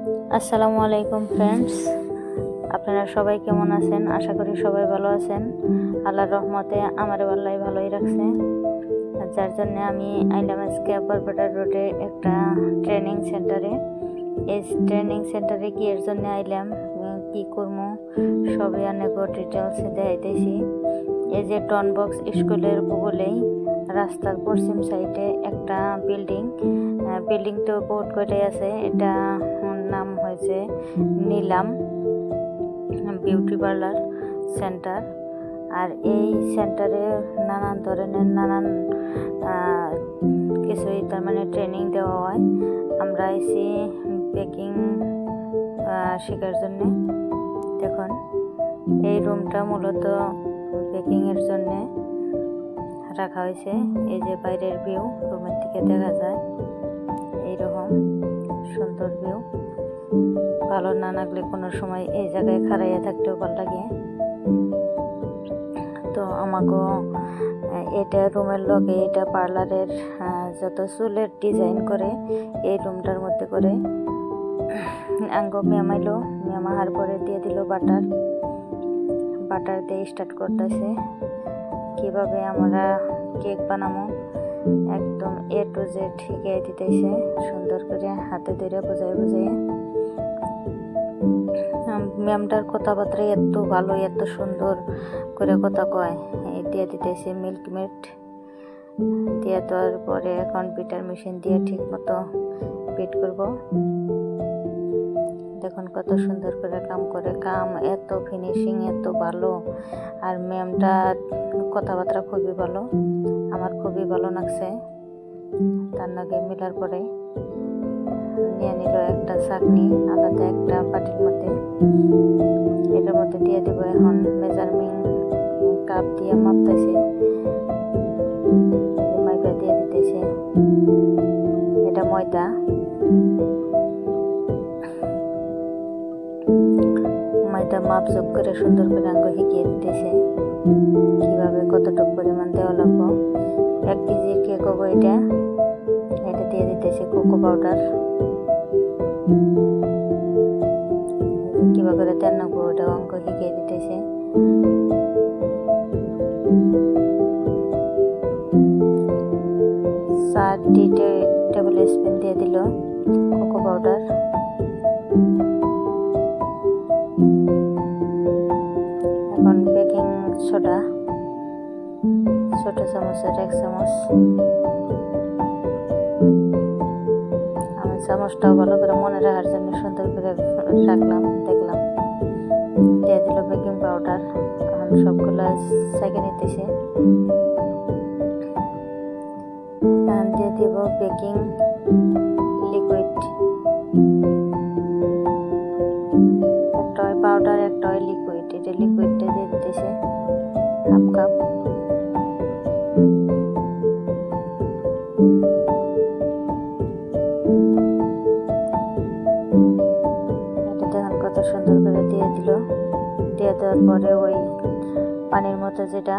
আসসালামু আলাইকুম ফ্রেন্ডস, আপনারা সবাই কেমন আছেন? আশা করি সবাই ভালো আছেন। আল্লাহর রহমতে আমার আল্লাহ ভালোই রাখছে, যার জন্য আমি আইলাম আজকে বরপেটা রোডে একটা ট্রেনিং সেন্টারে। এই ট্রেনিং সেন্টারে কি এর জন্য আইলাম, কি করবো সবই অনেক ডিটেলসে দেখাইতেছি। এই যে টন বক্স স্কুলের বগলেই রাস্তার পশ্চিম সাইডে একটা বিল্ডিংটা বোর্ড করে আছে। এটা নাম হয়েছে নিলাম বিউটি পার্লার সেন্টার। আর এই সেন্টারে নানান ধরনের কিছুই তার মানে ট্রেনিং দেওয়া হয়। আমরা এসি বেকিং শেখার জন্যে। দেখুন, এই রুমটা মূলত বেকিংয়ের জন্যে রাখা হয়েছে। এই যে বাইরের ভিউ রুমের থেকে দেখা যায়, এইরকম সুন্দর ভিউ। ভালো না লাগলে কোনো সময় এই জায়গায় খাড়াইয়া থাকতেও ভালো লাগে। তো আমাকেও এটা রুমের লগে এটা পার্লারের যত চুলের ডিজাইন করে এই রুমটার মধ্যে করে আঙ্গ মেমাইলো, মেমাহার পরে দিয়ে দিল বাটার দিয়ে স্টার্ট করতেছে কিভাবে আমরা কেক বানাবো। একদম A to Z শিখিয়ে দিতেছে সুন্দর করে, হাতে ধরে বুঝাই। ম্যামটার কথাবার্তা এত ভালো, এত সুন্দর করে কথা কয়। দিয়ে দিতেছে মিল্ক মেড দিয়ে দেওয়ার পরে কম্পিউটার মেশিন দিয়ে ঠিক মতো বিট করব। দেখুন কত সুন্দর করে কাম করে, এত ফিনিশিং এত ভালো। আর ম্যামটা কথাবার্তা খুবই ভালো, আমার খুবই ভালো লাগছে। তার নাকি মিলার পরে নিয়ে নিল একটা চাকনি আলাদা একটা বাটির মধ্যে। এটার মধ্যে দিয়ে দেবো এখন মেজারমেন্ট কাপ দিয়ে মাপতেছে, মাইপা দিয়ে দিতেছে। এটা ময়দা মাপজোপ করে সুন্দর করে আঙ্গ শিখিয়ে দিতেছে কিভাবে কতটুকু পরিমাণ দেওয়া লাগবো। 1 কেজির কেক হবো এটা দিয়ে দিতেছে কোকো পাউডার। কিভাবে করে দেন নাকবো ওটা অঙ্ক শিখিয়ে দিতেছে। 4 টেবিল স্পুন দিয়ে দিল কোকো পাউডার। এখন বেকিং সোডা ছোট চামচের 1 চামচ। আমি চামচটাও ভালো করে মনে রাখার জন্য সুন্দর করে রাখলাম। দেখলাম দিয়ে দিল বেকিং পাউডার। এখন সবগুলো সেঁকে নিতেছে। দিয়ে দিব বেকিং লিকুইড, একটা পাউডার একটা লিকুইড। এটা লিকুইডটা দিয়ে দিতেছে হাফ কাপ। এটা দেখুন কত সুন্দর করে দিয়ে দিল। দিয়ে দেওয়ার পরে ওই পানির মতো যেটা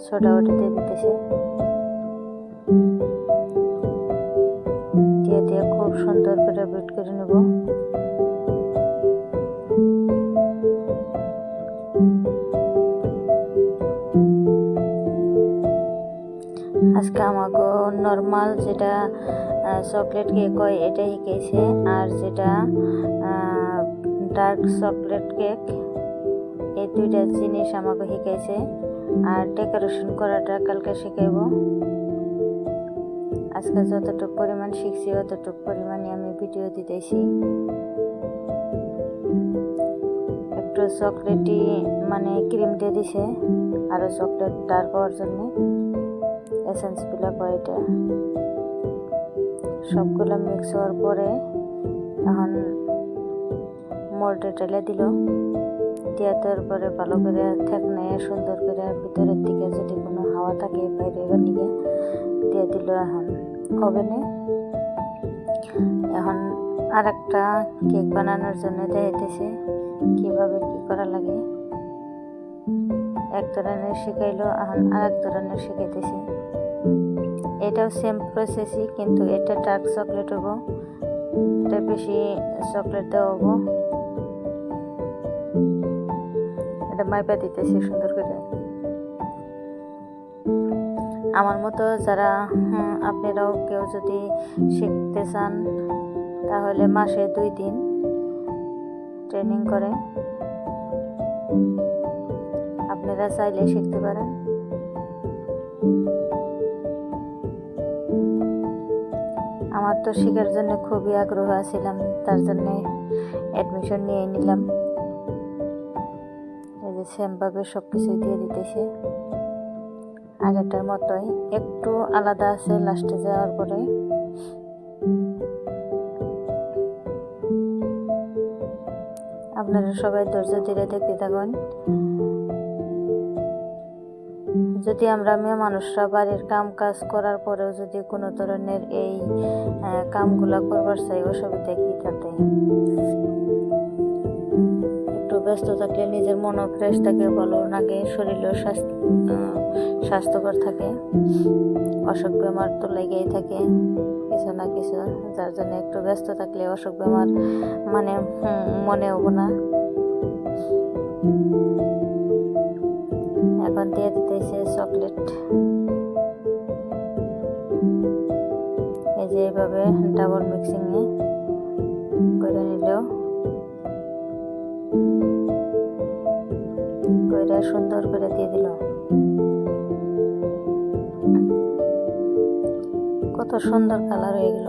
সোডা ওটা দিয়ে দিতেছে। দিয়ে খুব সুন্দর করে বিট করে নেব। আজকে আমাকে নর্মাল যেটা চকলেট কেক হয় এটা শিখেছে, আর যেটা ডার্ক চকলেট কেক এই দুইটা জিনিস আমাকে শিখেছে। আর ডেকোরেশন করাটা কালকে শিখাইব। আজকে যতটুকু পরিমাণ শিখছি অতটুকু পরিমাণে আমি ভিডিও দিতেছি। একটু চকলেটি মানে ক্রিম দিয়ে দিছে আরো চকলেট ডার্ক হওয়ার জন্য। এসেন্স ফিলাপ হয় এটা। সবগুলো মিক্স হওয়ার পরে এখন মোল্ডে ঢেলে দিল। দিয়ে দেওয়ার পরে ভালো করে ঠেকনে সুন্দর করে ভিতরের দিকে যদি কোনো হাওয়া থাকে বাইরে বানিয়ে দিয়ে দিল এখন ওভেনে। এখন আর একটা কেক বানানোর জন্য দেখাইতেছে কিভাবে কি করা লাগে। এক ধরনের শিখাইলো, এখন আর এক ধরনের শিখাইতেছে। এটাও সেম প্রসেসই, কিন্তু এটা ডার্ক চকলেট হবো, এটা বেশি চকলেট দেওয়া হবো। এটা মাইপা দিতেছি সুন্দর করে। আমার মতো যারা আপনারাও কেউ যদি শিখতে চান তাহলে মাসে 2 দিন ট্রেনিং করে আপনারা চাইলে শিখতে পারেন। আমার তো শেখার জন্য খুবই আগ্রহ ছিলাম, তার জন্য অ্যাডমিশন নিয়ে নিলাম। এই যে সেমভাবে সব কিছু দিয়ে দিতেছে, আগেরটার মতোই, একটু আলাদা আছে লাস্টে যাওয়ার পরে। আপনারা সবাই ধৈর্য ধরে দেখতে থাকুন। যদি আমরা মেয়ে মানুষরা বাড়ির কাম কাজ করার পরেও যদি কোনো ধরনের এই কামগুলা করবার চাই, অসুবিধা কি তাতে? একটু ব্যস্ত থাকলে নিজের মনও ফ্রেশ থাকে, ভালো লাগে, শরীরও স্বাস্থ্যকর থাকে। অসুখ বেমার তো লেগেই থাকে কিছু না কিছু, যার জন্য একটু ব্যস্ত থাকলে অসুখ বেমার মানে মনে হবো না। এখন দিয়ে দিতেছে চকলেট। এই যে এইভাবে ডাবল মিক্সিং এ করে নিলেও কইরা সুন্দর করে দিয়ে দিল। কত সুন্দর কালার হয়ে গেল।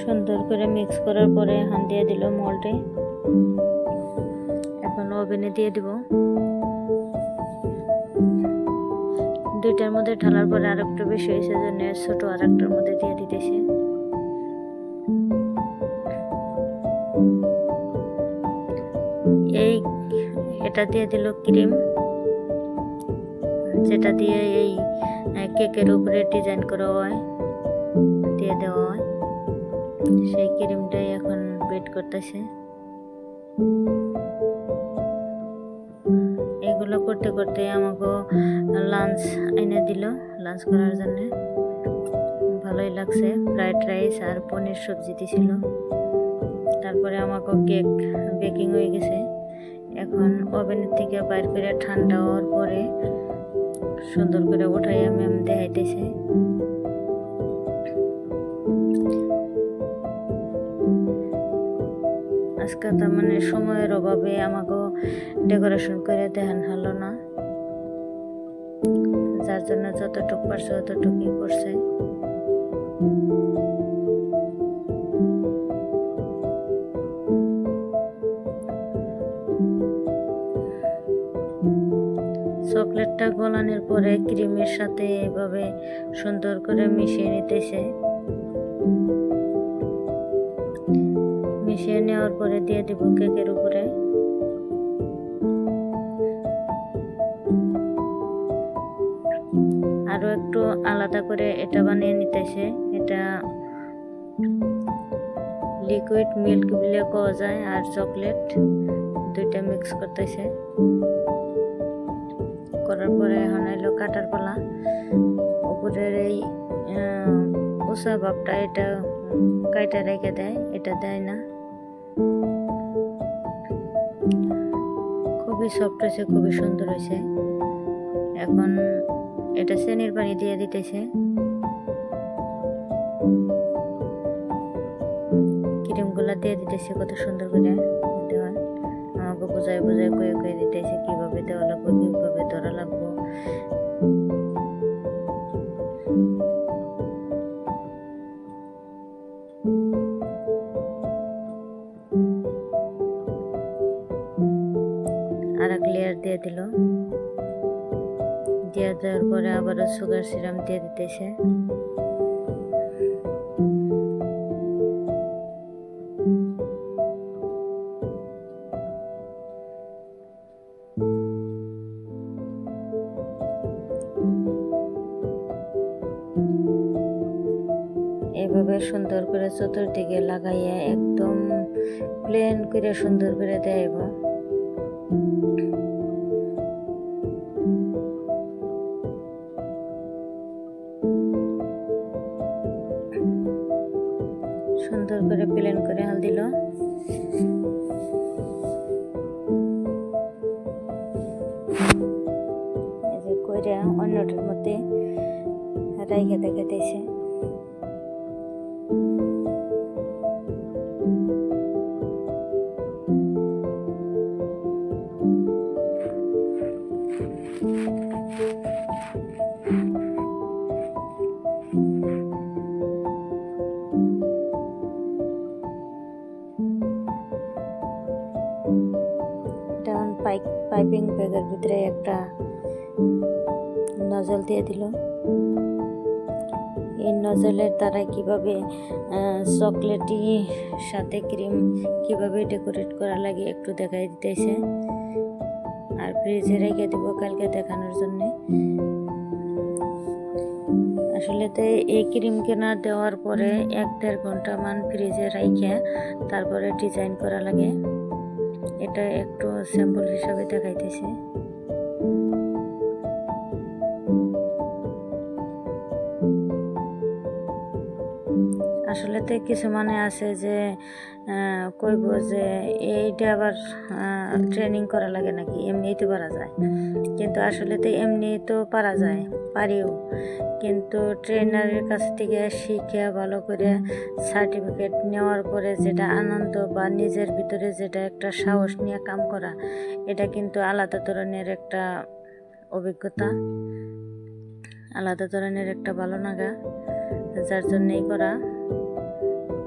সুন্দর করে মিক্স করার পরে এখন দিয়ে দিল মোল্ডে। এখন ওভেনে দিয়ে দিব। 2টার মধ্যে ঢালার পরে আর একটু বেশি হয়েছে জন্য ছোট আর একটার মধ্যে দিয়ে দিতেছি। এটা দিয়ে দিল ক্রিম, যেটা দিয়ে এই কেকের উপরে ডিজাইন করা হয়, দিয়ে দেওয়া হয়। সেই ক্রিমটাই এখন বেট করতেছে। এগুলো করতে করতে আমাকে লাঞ্চ এনে দিল, লাঞ্চ করার জন্য ভালোই লাগছে। ফ্রাইড রাইস আর পনির সবজি দিছিল। তারপরে আমাকে কেক বেকিং হয়ে গেছে। এখন ওভেনের থেকে বাইর করে ঠান্ডা হওয়ার পরে সুন্দর করে উঠাইয়া ম্যাম দেখাইতেছে। আজকে তার মানে সময়ের অভাবে আমাকে ডেকোরেশন করে দেখান হলো না, যার জন্য যতটুকু পারছে ততটুকুই করছে। চকলেটটা গলানোর পরে ক্রিমের সাথে এভাবে সুন্দর করে মিশিয়ে নিতেছে। মিশিয়ে নেওয়ার পরে দিয়ে দিব কেকের উপরে। আরো একটু আলাদা করে এটা বানিয়ে নিতেছে। এটা লিকুইড মিল্ক বলে পাওয়া যায় আর চকলেট, 2টা মিক্স করতেছে। করার পরে এখন এলো কাটার পালা। উপরের এই উষা ভাবটা এটা কাইটা রেখে দেয়, এটা দেয় না। খুবই সফট হয়েছে, খুবই সুন্দর হয়েছে। এখন এটা চেনির পানি দিয়ে দিতেছে। ক্রিমগুলা দিয়ে দিতেছে কত সুন্দর করে দেওয়া। আমাকে বোঝায় বোঝায় কয়ে দিতেছে কিভাবে দেওয়া লাগবে, কিভাবে ধরা লাগবো। আর এক লেয়ার দিয়ে দিল। দিয়ে দেওয়ার পরে আবারও সুগার সিরাম দিয়ে দিতেছে। এভাবে সুন্দর করে চতুর্দিকে লাগাইয়া একদম প্লেন করে সুন্দর করে দেব। সুন্দর করে প্লেন করে হাল দিল। এই যে কইরা অন্যটার মধ্যে রাইখে দেখাইতেছে। পাইপিং ব্যাগের ভিতরে একটা নজল দিয়ে দিল। এই নজলের দ্বারা কিভাবে চকলেটি সাথে ক্রিম কিভাবে ডেকোরেট করা লাগে একটু দেখাই দিতেছে। আর ফ্রিজে রেখে দিব কালকে দেখানোর জন্য। আসলে তো এই ক্রিম কেনা দেওয়ার পরে 1-1.5 ঘন্টা মান ফ্রিজে রাইখে তারপরে ডিজাইন করা লাগে। এটা একটু স্যাম্পল হিসাবে দেখাইতেছে। আসলে তো কিছু মানে আছে যে কইব যে এইটা আবার ট্রেনিং করা লাগে নাকি, এমনিই তো পারা যায়। কিন্তু আসলে তো এমনি তো পারা যায়, পারিও, কিন্তু ট্রেনারের কাছ থেকে শিখে ভালো করে সার্টিফিকেট নেওয়ার পরে যেটা আনন্দ বা নিজের ভিতরে যেটা একটা সাহস নিয়ে কাম করা, এটা কিন্তু আলাদা ধরনের একটা অভিজ্ঞতা, আলাদা ধরনের একটা ভালো লাগা, যার জন্যই করা।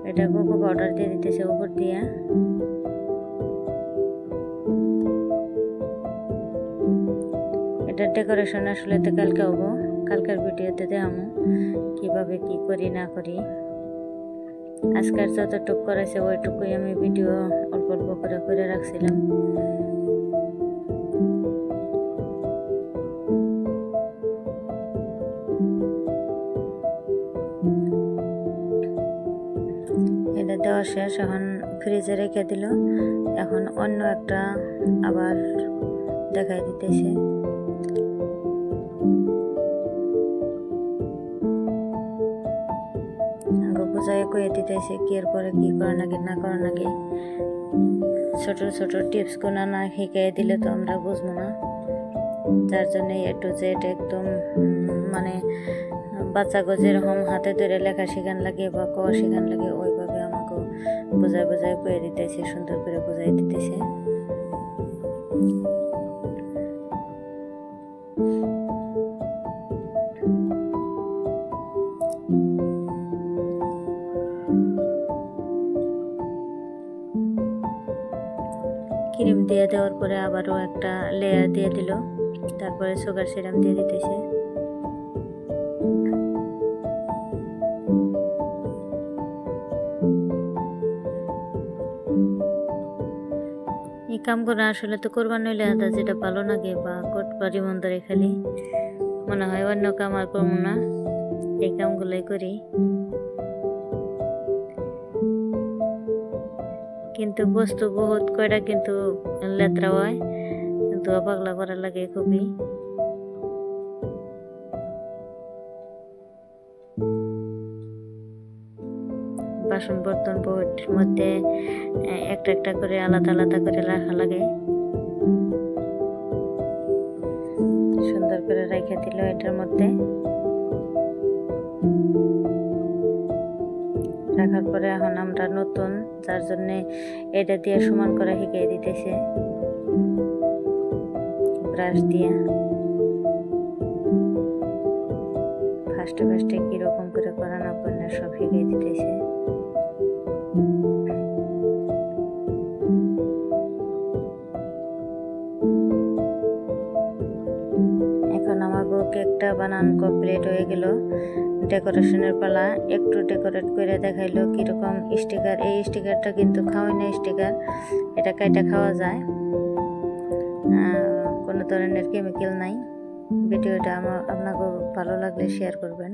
এটা কোকো পাউডার দিয়ে দিতেছে উপর দিয়ে। এটা ডেকোরেশন আসলে তো কালকে হবো, কালকের ভিডিওতে দেখাবো কিভাবে কি করি না করি। আজকের যতটুকু করেছে ওইটুকুই আমি ভিডিও অল্প অল্প করে রাখছিলাম। এটা দেওয়া শেষ, এখন ফ্রিজে রেখে দিল। এখন অন্য একটা আবার দেখাই দিতেছে। বুঝাই কয়ে দিতেছে কি এর পরে কি করা লাগে না করা লাগে। ছোট ছোট টিপস গুলো না শিখিয়ে দিলে তো আমরা বুঝবো না, যার জন্য A to Z একদম মানে বাচ্চাকে যেরকম হাতে ধরে লেখা শেখান লাগে বা ক শেখান লাগে ওইভাবে আমাকে বোঝায় কয়ে দিতেছে, সুন্দর করে বোঝাই দিতেছে। ক্রিম দিয়ে দেওয়ার পরে আবারও একটা লেয়ার দিয়ে দিল, তারপরে সুগার সিরাম দিয়ে দিতেছে। এই কামগুলো আসলে তো করবার নইলে আদা যেটা ভালো লাগে বা করবারই মন ধরে, খালি মনে হয় অন্য কাম আর করবো না, এই কামগুলোই করি। কিন্তু বস্তু বহুত কয়টা কিন্তু লেত্রা হয়, ধোয়া পাগলা করা লাগে খুবই। বাসন বর্তন বহুটের মধ্যে একটা একটা করে আলাদা আলাদা করে রাখা লাগে। সুন্দর করে রেখে দিল এটার মধ্যে। রাখার পরে এখন আমরা নতুন, যার জন্য এটা দিয়ে সমান করে শিখিয়ে দিতেছে ব্রাশ দিয়ে। ফার্স্টে কিরকম করে করা না করলে সব শিখিয়ে দিতেছে। এখন আমার বউ কেকটা বানানো কমপ্লিট হয়ে গেল। ডেকোরেশনের পালা, একটু ডেকোরেট করে দেখাইলো কিরকম স্টিকার। এই স্টিকারটা কিন্তু খাওয়াই না স্টিকার, এটা কাইটা খাওয়া যায়, কোনো ধরনের কেমিক্যাল নাই। ভিডিওটা আপনাকে ভালো লাগলে শেয়ার করবেন।